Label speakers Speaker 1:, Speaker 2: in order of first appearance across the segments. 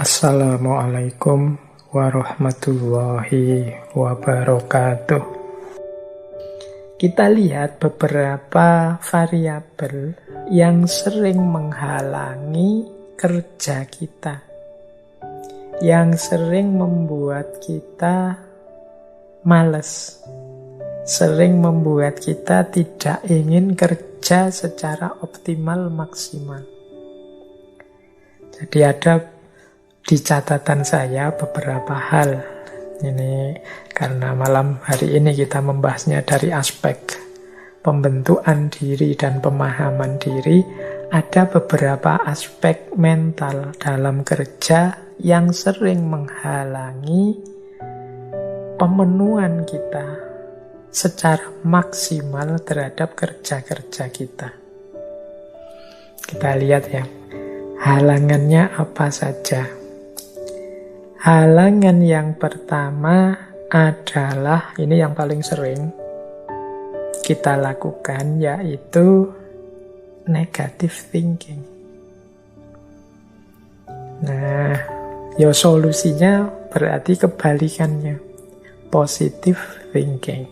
Speaker 1: Assalamualaikum warahmatullahi wabarakatuh. Kita lihat beberapa variabel yang sering menghalangi kerja kita, yang sering membuat kita malas, sering membuat kita tidak ingin kerja secara optimal maksimal. Jadi ada di catatan saya beberapa hal. Ini karena malam hari ini kita membahasnya dari aspek pembentukan diri dan pemahaman diri. Ada beberapa aspek mental dalam kerja yang sering menghalangi pemenuhan kita secara maksimal terhadap kerja-kerja kita. Kita lihat ya, halangannya apa saja. Halangan yang pertama adalah, ini yang paling sering kita lakukan, yaitu negative thinking. Nah, ya solusinya berarti kebalikannya, positive thinking.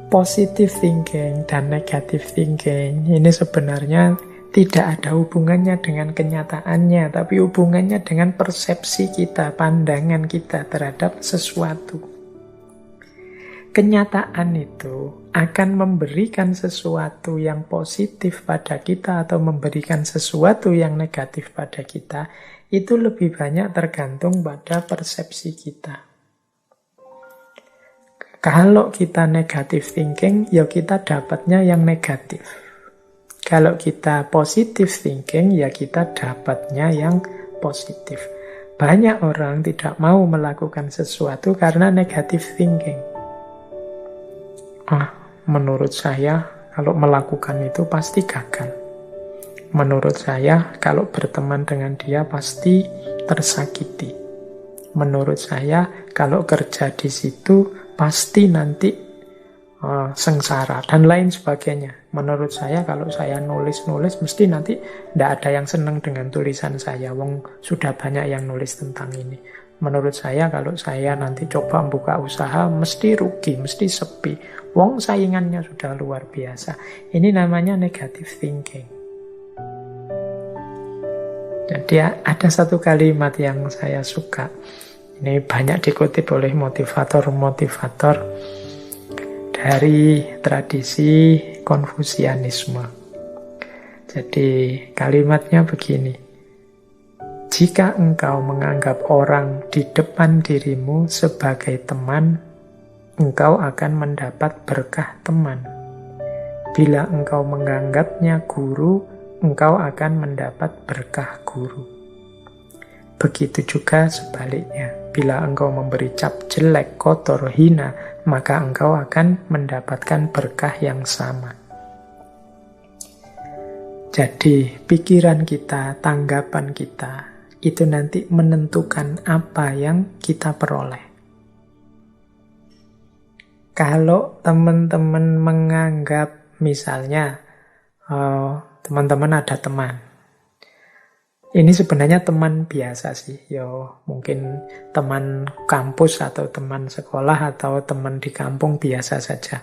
Speaker 1: Positive thinking dan negative thinking ini sebenarnya tidak ada hubungannya dengan kenyataannya, tapi hubungannya dengan persepsi kita, pandangan kita terhadap sesuatu. Kenyataan itu akan memberikan sesuatu yang positif pada kita atau memberikan sesuatu yang negatif pada kita, itu lebih banyak tergantung pada persepsi kita. Kalau kita negative thinking, ya kita dapatnya yang negatif. Kalau kita positive thinking, ya kita dapatnya yang positif. Banyak orang tidak mau melakukan sesuatu karena negative thinking. Menurut saya, kalau melakukan itu pasti gagal. Menurut saya, kalau berteman dengan dia pasti tersakiti. Menurut saya, kalau kerja di situ pasti nanti sengsara dan lain sebagainya. Menurut saya, kalau saya nulis mesti nanti tidak ada yang senang dengan tulisan saya, wong sudah banyak yang nulis tentang ini. Menurut saya, kalau saya nanti coba buka usaha mesti rugi, mesti sepi, wong saingannya sudah luar biasa. Ini namanya negative thinking. Jadi ada satu kalimat yang saya suka, ini banyak dikutip oleh motivator-motivator dari tradisi Konfusianisme. Jadi kalimatnya begini: jika engkau menganggap orang di depan dirimu sebagai teman, engkau akan mendapat berkah teman. Bila engkau menganggapnya guru, engkau akan mendapat berkah guru. Begitu juga sebaliknya. Bila engkau memberi cap jelek, kotor, hina, maka engkau akan mendapatkan berkah yang sama. Jadi, pikiran kita, tanggapan kita, itu nanti menentukan apa yang kita peroleh. Kalau teman-teman menganggap, misalnya, teman-teman ada teman, ini sebenarnya teman biasa sih, mungkin teman kampus atau teman sekolah atau teman di kampung biasa saja.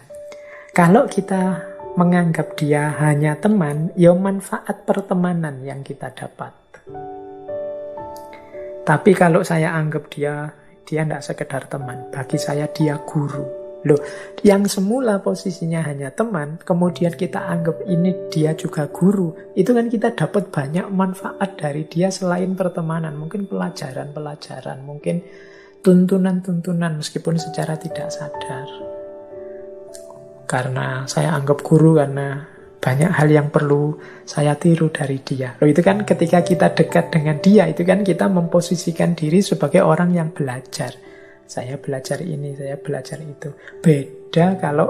Speaker 1: Kalau kita menganggap dia hanya teman, manfaat pertemanan yang kita dapat. Tapi kalau saya anggap dia tidak sekedar teman, bagi saya dia guru. Loh, yang semula posisinya hanya teman, kemudian kita anggap ini dia juga guru, itu kan kita dapat banyak manfaat dari dia selain pertemanan. Mungkin pelajaran-pelajaran, mungkin tuntunan-tuntunan meskipun secara tidak sadar. Karena saya anggap guru karena banyak hal yang perlu saya tiru dari dia. Loh, itu kan ketika kita dekat dengan dia, itu kan kita memposisikan diri sebagai orang yang belajar. Saya belajar ini, saya belajar itu. Beda kalau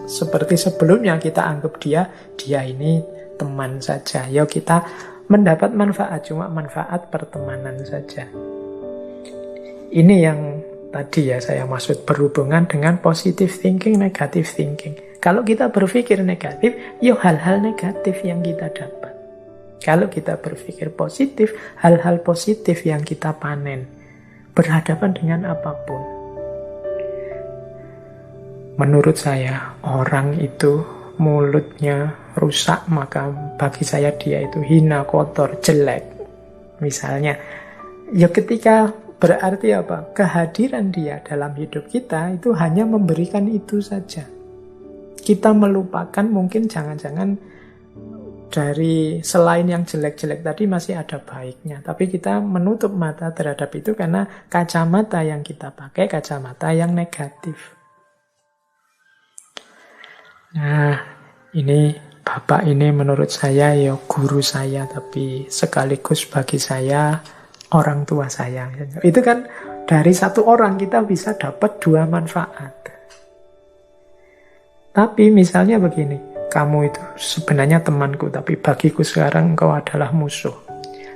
Speaker 1: seperti sebelumnya kita anggap dia ini teman saja. Kita mendapat manfaat, cuma manfaat pertemanan saja. Ini yang tadi saya maksud berhubungan dengan positive thinking, negative thinking. Kalau kita berpikir negatif, hal-hal negatif yang kita dapat. Kalau kita berpikir positif, hal-hal positif yang kita panen. Berhadapan dengan apapun. Menurut saya, orang itu mulutnya rusak, maka bagi saya dia itu hina, kotor, jelek. Misalnya, ya ketika berarti apa? Kehadiran dia dalam hidup kita itu hanya memberikan itu saja. Kita melupakan mungkin jangan-jangan dari selain yang jelek-jelek tadi masih ada baiknya. Tapi kita menutup mata terhadap itu karena kacamata yang kita pakai, kacamata yang negatif. Nah, ini Bapak ini menurut saya ya guru saya, tapi sekaligus bagi saya orang tua saya. Itu kan dari satu orang kita bisa dapat 2 manfaat. Tapi misalnya begini, kamu itu sebenarnya temanku, tapi bagiku sekarang engkau adalah musuh.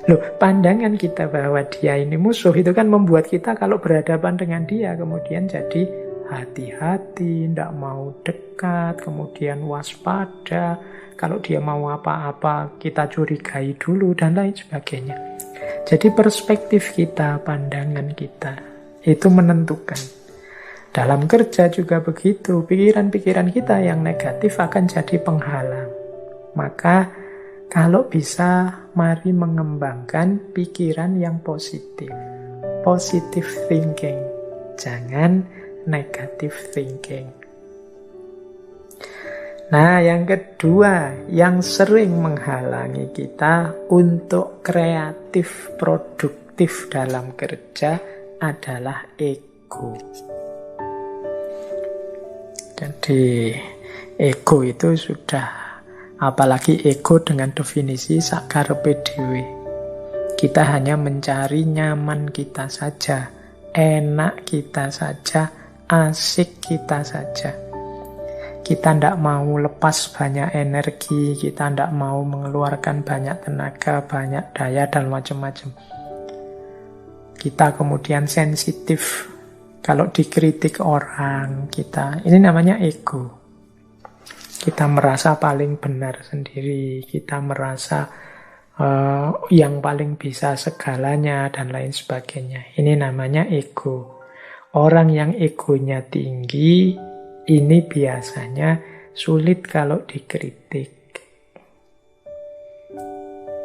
Speaker 1: Loh, pandangan kita bahwa dia ini musuh itu kan membuat kita kalau berhadapan dengan dia kemudian jadi hati-hati, tidak mau dekat, kemudian waspada. Kalau dia mau apa-apa kita curigai dulu dan lain sebagainya. Jadi perspektif kita, pandangan kita itu menentukan. Dalam kerja juga begitu, pikiran-pikiran kita yang negatif akan jadi penghalang. Maka kalau bisa, mari mengembangkan pikiran yang positif. Positive thinking, jangan negative thinking. Nah, yang kedua, yang sering menghalangi kita untuk kreatif, produktif dalam kerja adalah ego. Jadi ego itu sudah, apalagi ego dengan definisi sakarepe dhewe. Kita hanya mencari nyaman kita saja, enak kita saja, asik kita saja. Kita tidak mau lepas banyak energi, kita tidak mau mengeluarkan banyak tenaga, banyak daya, dan macam-macam. Kita kemudian sensitif. Kalau dikritik orang, ini namanya ego. Kita merasa paling benar sendiri, kita merasa yang paling bisa segalanya, dan lain sebagainya. Ini namanya ego. Orang yang egonya tinggi, ini biasanya sulit kalau dikritik.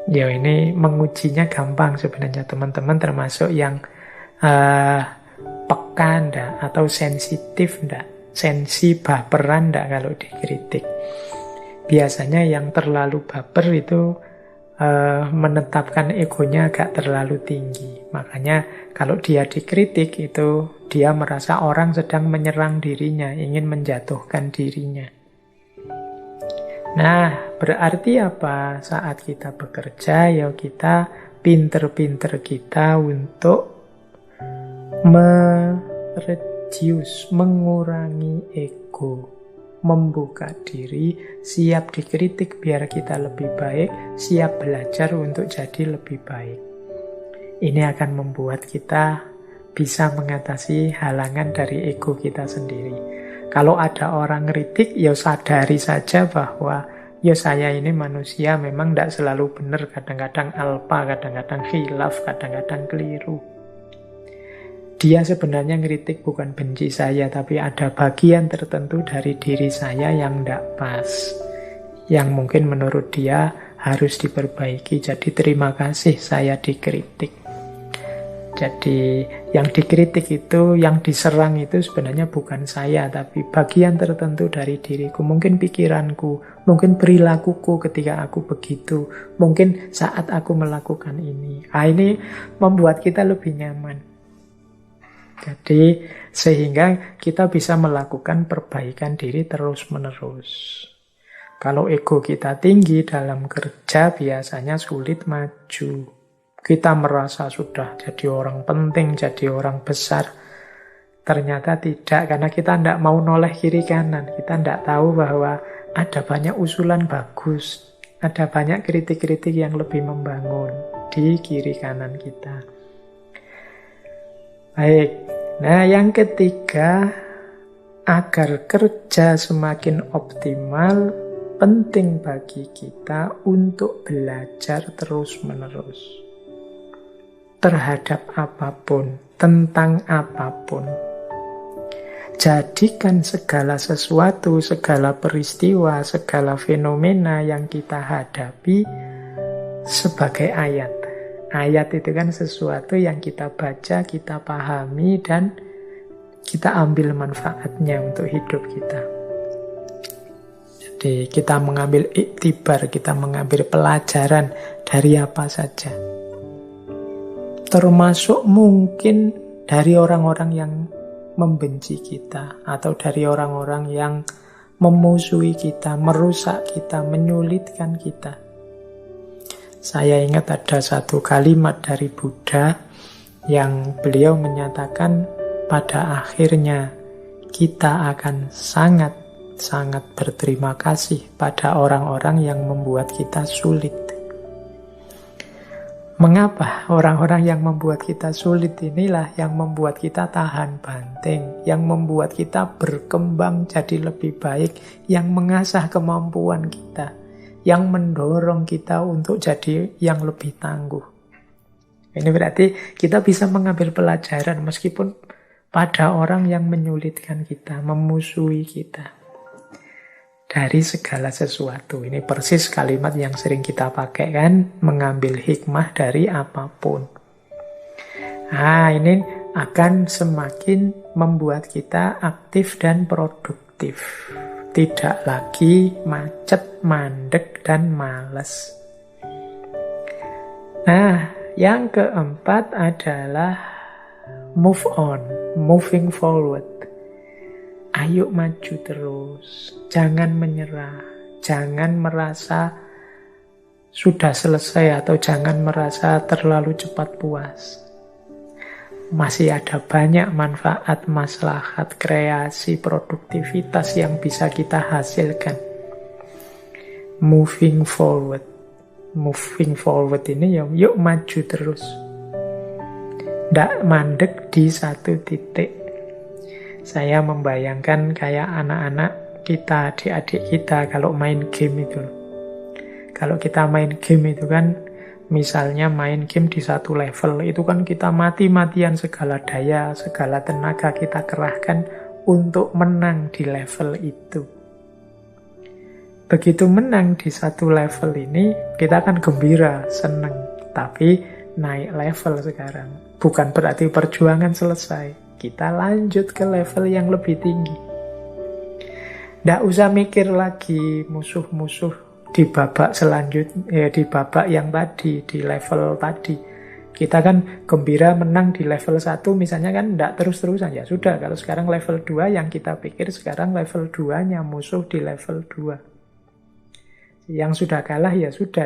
Speaker 1: Ya ini mengujinya gampang sebenarnya teman-teman, termasuk yang peka ndak atau sensitif ndak, sensi baperan ndak kalau dikritik. Biasanya yang terlalu baper itu menetapkan egonya agak terlalu tinggi. Makanya kalau dia dikritik itu dia merasa orang sedang menyerang dirinya, ingin menjatuhkan dirinya. Nah, berarti apa? Saat kita bekerja, ya kita pinter-pinter kita untuk mereduce, mengurangi ego, membuka diri, siap dikritik biar kita lebih baik, siap belajar untuk jadi lebih baik. Ini akan membuat kita bisa mengatasi halangan dari ego kita sendiri. Kalau ada orang kritik, ya sadari saja bahwa ya saya ini manusia, memang tidak selalu benar, kadang-kadang alpa, kadang-kadang khilaf, kadang-kadang keliru. Dia sebenarnya ngeritik bukan benci saya, tapi ada bagian tertentu dari diri saya yang tidak pas, yang mungkin menurut dia harus diperbaiki. Jadi terima kasih saya dikritik. Jadi yang dikritik itu, yang diserang itu sebenarnya bukan saya, tapi bagian tertentu dari diriku. Mungkin pikiranku, mungkin perilakuku ketika aku begitu, mungkin saat aku melakukan ini. Ini membuat kita lebih nyaman. Jadi sehingga kita bisa melakukan perbaikan diri terus-menerus. Kalau ego kita tinggi dalam kerja biasanya sulit maju. Kita merasa sudah jadi orang penting, jadi orang besar. Ternyata tidak, karena kita tidak mau noleh kiri kanan. Kita tidak tahu bahwa ada banyak usulan bagus, ada banyak kritik-kritik yang lebih membangun di kiri kanan kita. Baik, nah yang ketiga, agar kerja semakin optimal, penting bagi kita untuk belajar terus-menerus terhadap apapun, tentang apapun. Jadikan segala sesuatu, segala peristiwa, segala fenomena yang kita hadapi sebagai ayat. Ayat itu kan sesuatu yang kita baca, kita pahami, dan kita ambil manfaatnya untuk hidup kita. Jadi kita mengambil iktibar, kita mengambil pelajaran dari apa saja. Termasuk mungkin dari orang-orang yang membenci kita, atau dari orang-orang yang memusuhi kita, merusak kita, menyulitkan kita. Saya ingat ada satu kalimat dari Buddha yang beliau menyatakan pada akhirnya kita akan sangat berterima kasih pada orang-orang yang membuat kita sulit. Mengapa orang-orang yang membuat kita sulit inilah yang membuat kita tahan banting, yang membuat kita berkembang jadi lebih baik, yang mengasah kemampuan kita, yang mendorong kita untuk jadi yang lebih tangguh. Ini berarti kita bisa mengambil pelajaran meskipun pada orang yang menyulitkan kita, memusuhi kita. Dari segala sesuatu. Ini persis kalimat yang sering kita pakai kan, mengambil hikmah dari apapun. Ini akan semakin membuat kita aktif dan produktif. Tidak lagi macet, mandek, dan malas. Yang keempat adalah move on, moving forward. Ayo maju terus, jangan menyerah, jangan merasa sudah selesai atau jangan merasa terlalu cepat puas. Masih ada banyak manfaat, maslahat, kreasi, produktivitas yang bisa kita hasilkan. Moving forward. Moving forward ini yuk maju terus. Nggak mandek di satu titik. Saya membayangkan kayak anak-anak kita, adik-adik kita kalau main game itu. Kalau kita main game itu kan, misalnya main game di satu level, itu kan kita mati-matian segala daya, segala tenaga kita kerahkan untuk menang di level itu. Begitu menang di satu level ini, kita kan gembira, senang. Tapi naik level sekarang. Bukan berarti perjuangan selesai. Kita lanjut ke level yang lebih tinggi. Nggak usah mikir lagi musuh-musuh di babak selanjutnya, di babak yang tadi, di level tadi. Kita kan gembira menang di level 1 misalnya kan nggak terus-terusan. Ya sudah, kalau sekarang level 2 yang kita pikir sekarang level 2-nya musuh di level 2. Yang sudah kalah ya sudah,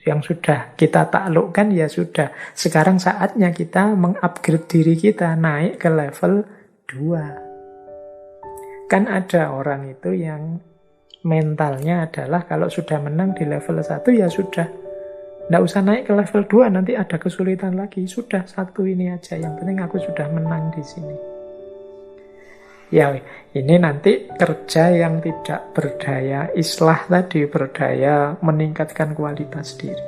Speaker 1: yang sudah kita taklukkan ya sudah. Sekarang saatnya kita mengupgrade diri kita, naik ke level 2. Kan ada orang itu yang mentalnya adalah kalau sudah menang di level 1 ya sudah. Nggak usah naik ke level 2, nanti ada kesulitan lagi. Sudah, 1 ini aja, yang penting aku sudah menang di sini. Ya, ini nanti kerja yang tidak berdaya islah tadi, berdaya meningkatkan kualitas diri.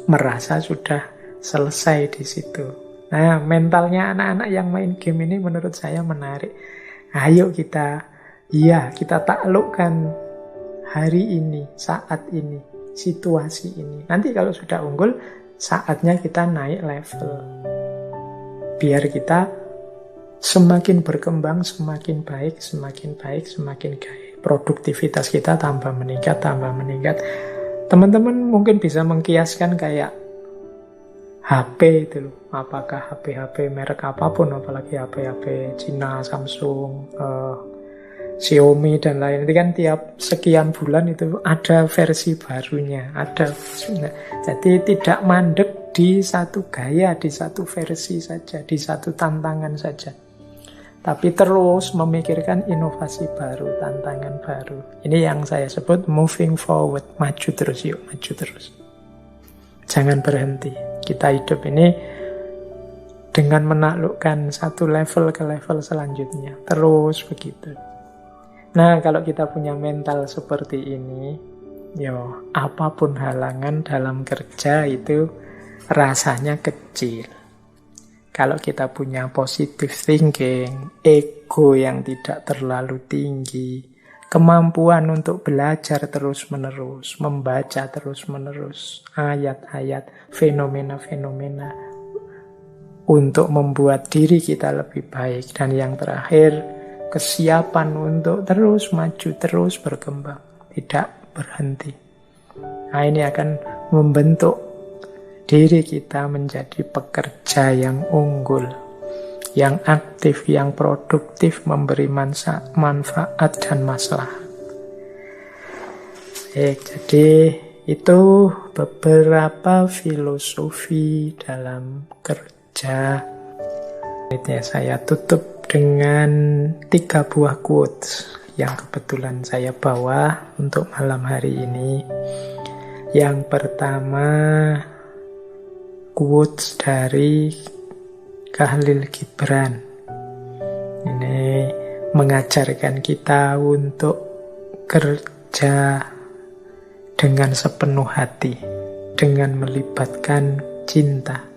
Speaker 1: Merasa sudah selesai di situ. Nah, mentalnya anak-anak yang main game ini menurut saya menarik. Ayo kita taklukkan hari ini, saat ini, situasi ini. Nanti kalau sudah unggul, saatnya kita naik level. Biar kita semakin berkembang, semakin baik, semakin baik, semakin baik. Produktivitas kita tambah meningkat, tambah meningkat. Teman-teman mungkin bisa mengkiaskan kayak HP itu loh. Apakah HP merek apapun, apalagi HP Cina, Samsung, Xiaomi dan lain. Itu kan tiap sekian bulan itu ada versi barunya. Jadi tidak mandek di satu gaya, di satu versi saja, di satu tantangan saja. Tapi terus memikirkan inovasi baru, tantangan baru. Ini yang saya sebut moving forward. Maju terus, yuk maju terus. Jangan berhenti. Kita hidup ini dengan menaklukkan satu level ke level selanjutnya. Terus begitu. Nah, kalau kita punya mental seperti ini, yo, apapun halangan dalam kerja itu rasanya kecil. Kalau kita punya positive thinking, ego yang tidak terlalu tinggi, kemampuan untuk belajar terus-menerus, membaca terus-menerus, ayat-ayat, fenomena-fenomena, untuk membuat diri kita lebih baik. Dan yang terakhir, kesiapan untuk terus maju, terus berkembang, tidak berhenti. Nah, ini akan membentuk diri kita menjadi pekerja yang unggul, yang aktif, yang produktif, memberi manfaat dan maslahat. Jadi itu beberapa filosofi dalam kerja. Ini saya tutup dengan 3 buah quotes yang kebetulan saya bawa untuk malam hari ini. Yang pertama, quotes dari Khalil Gibran. Ini mengajarkan kita untuk kerja dengan sepenuh hati, dengan melibatkan cinta.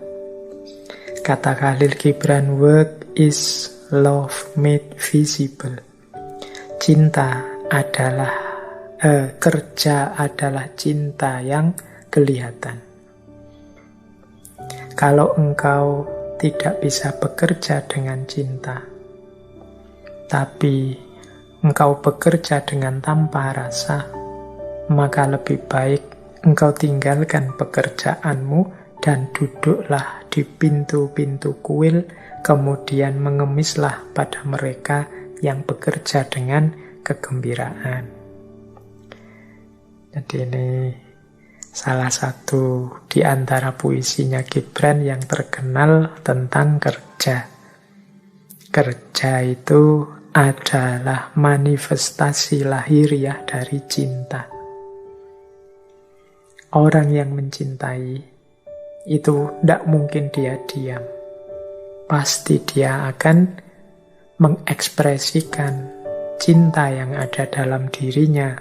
Speaker 1: Kata Khalil Gibran, work is love made visible. Kerja adalah cinta yang kelihatan. Kalau engkau tidak bisa bekerja dengan cinta, tapi engkau bekerja dengan tanpa rasa, maka lebih baik engkau tinggalkan pekerjaanmu dan duduklah di pintu-pintu kuil, kemudian mengemislah pada mereka yang bekerja dengan kegembiraan. Jadi ini salah satu di antara puisinya Gibran yang terkenal tentang kerja. Kerja itu adalah manifestasi lahiriah dari cinta. Orang yang mencintai itu tidak mungkin dia diam. Pasti dia akan mengekspresikan cinta yang ada dalam dirinya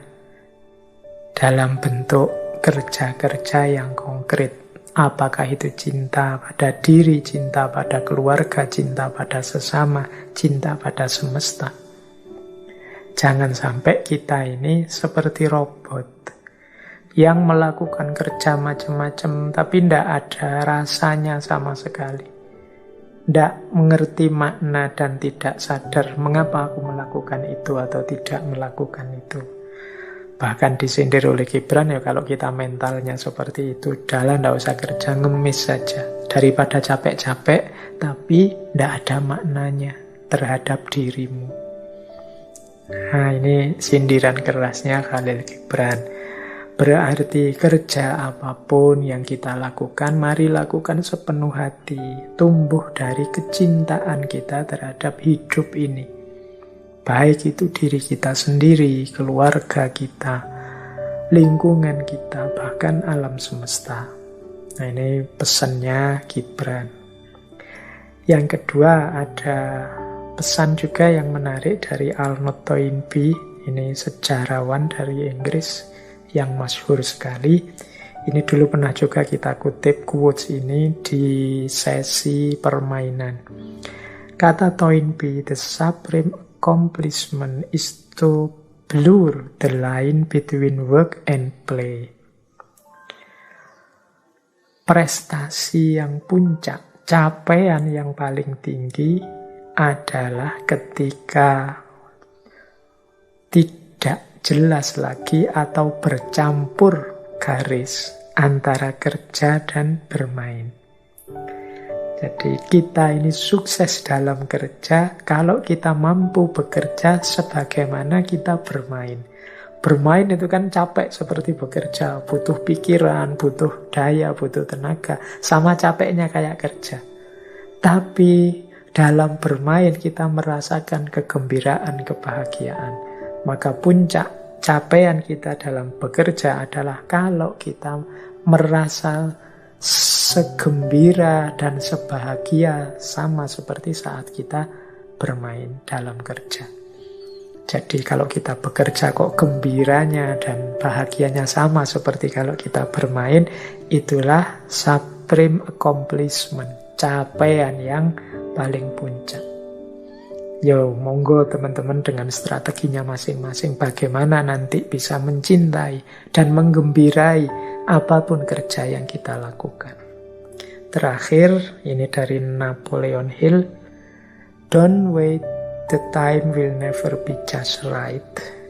Speaker 1: dalam bentuk kerja-kerja yang konkret. Apakah itu cinta pada diri, cinta pada keluarga, cinta pada sesama, cinta pada semesta. Jangan sampai kita ini seperti robot yang melakukan kerja macam-macam tapi tidak ada rasanya sama sekali. Tidak mengerti makna dan tidak sadar mengapa aku melakukan itu atau tidak melakukan itu. Bahkan disindir oleh Gibran, ya kalau kita mentalnya seperti itu, udahlah tidak usah kerja, ngemis saja. Daripada capek-capek, tapi tidak ada maknanya terhadap dirimu. Nah, ini sindiran kerasnya Khalil Gibran. Berarti kerja apapun yang kita lakukan, mari lakukan sepenuh hati. Tumbuh dari kecintaan kita terhadap hidup ini. Baik itu diri kita sendiri, keluarga kita, lingkungan kita, bahkan alam semesta. Nah, ini pesannya Gibran. Yang kedua, ada pesan juga yang menarik dari Arnold Toynbee. Ini sejarawan dari Inggris yang masyhur sekali. Ini dulu pernah juga kita kutip quotes ini di sesi permainan. Kata Toynbee, the supreme accomplishment is to blur the line between work and play. Prestasi yang puncak, capaian yang paling tinggi adalah ketika tidak jelas lagi atau bercampur garis antara kerja dan bermain. Jadi kita ini sukses dalam kerja kalau kita mampu bekerja sebagaimana kita bermain. Bermain itu kan capek seperti bekerja, butuh pikiran, butuh daya, butuh tenaga, sama capeknya kayak kerja. Tapi dalam bermain kita merasakan kegembiraan, kebahagiaan. Maka puncak capaian kita dalam bekerja adalah kalau kita merasa segembira dan sebahagia sama seperti saat kita bermain dalam kerja. Jadi kalau kita bekerja kok gembiranya dan bahagianya sama seperti kalau kita bermain, itulah supreme accomplishment, capaian yang paling puncak. Yo, monggo teman-teman dengan strateginya masing-masing bagaimana nanti bisa mencintai dan menggembirai apapun kerja yang kita lakukan. Terakhir, ini dari Napoleon Hill, don't wait, the time will never be just right.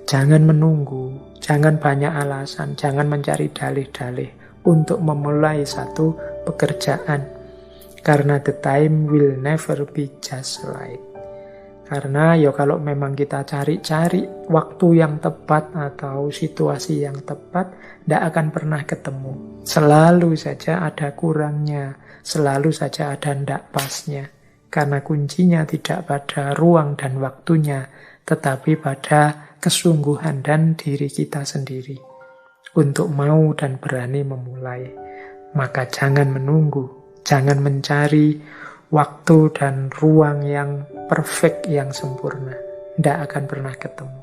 Speaker 1: Jangan menunggu, jangan banyak alasan, jangan mencari dalih-dalih untuk memulai satu pekerjaan. Karena the time will never be just right. Karena ya kalau memang kita cari-cari waktu yang tepat atau situasi yang tepat, tidak akan pernah ketemu. Selalu saja ada kurangnya, selalu saja ada ndak pasnya. Karena kuncinya tidak pada ruang dan waktunya, tetapi pada kesungguhan dan diri kita sendiri. Untuk mau dan berani memulai. Maka jangan menunggu, jangan mencari waktu dan ruang yang perfect, yang sempurna. Tidak akan pernah ketemu.